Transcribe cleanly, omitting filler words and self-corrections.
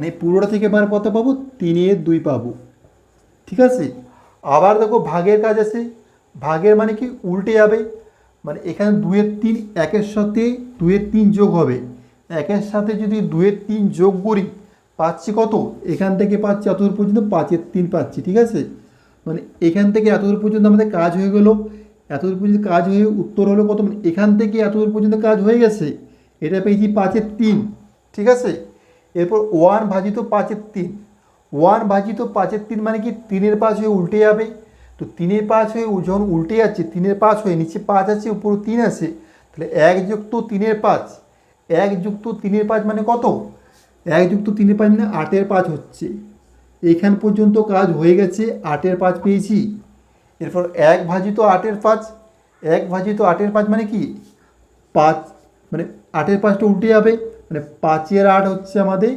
মানে পুরোটা থেকে বার কত পাবো, 3/2 পাবো। ঠিক আছে, আবার দেখো ভাগের কাজ আছে। ভাগের মানে কি উল্টে যাবে, মানে এখানে 2/3 একের সাথে 2/3 যোগ হবে। একের সাথে যদি 2/3 যোগ করি পাচ্ছি কত, এখান থেকে পাচ্ছি এতদূর পর্যন্ত 5/3 পাচ্ছি। ঠিক আছে, মানে এখান থেকে এতদূর পর্যন্ত আমাদের কাজ হয়ে গেল। এতদূর পর্যন্ত কাজ হয়ে উত্তর হলো কত, মানে এখান থেকে এতদূর পর্যন্ত কাজ হয়ে গেছে, এটা পেয়েছি 5/3। ঠিক আছে, এরপর 1/5/3, 1/5/3 মানে কি 3/5 হয়ে উল্টে যাবে। তো 3/5 হয়ে যখন উল্টে যাচ্ছে, 3/5 হয়ে নিচে 5 আছে উপরে 3 আছে, তাহলে 1+3/5, 1+3/5 মানে কত, 1+3/5 মানে 8/5 হচ্ছে। এখান পর্যন্ত কাজ হয়ে গেছে, 8/5 পেয়েছি। এরপর 1/8/5, 1/8/5 মানে কি 5, মানে 8/5টা উল্টে যাবে, মানে 5/8 হচ্ছে আমাদের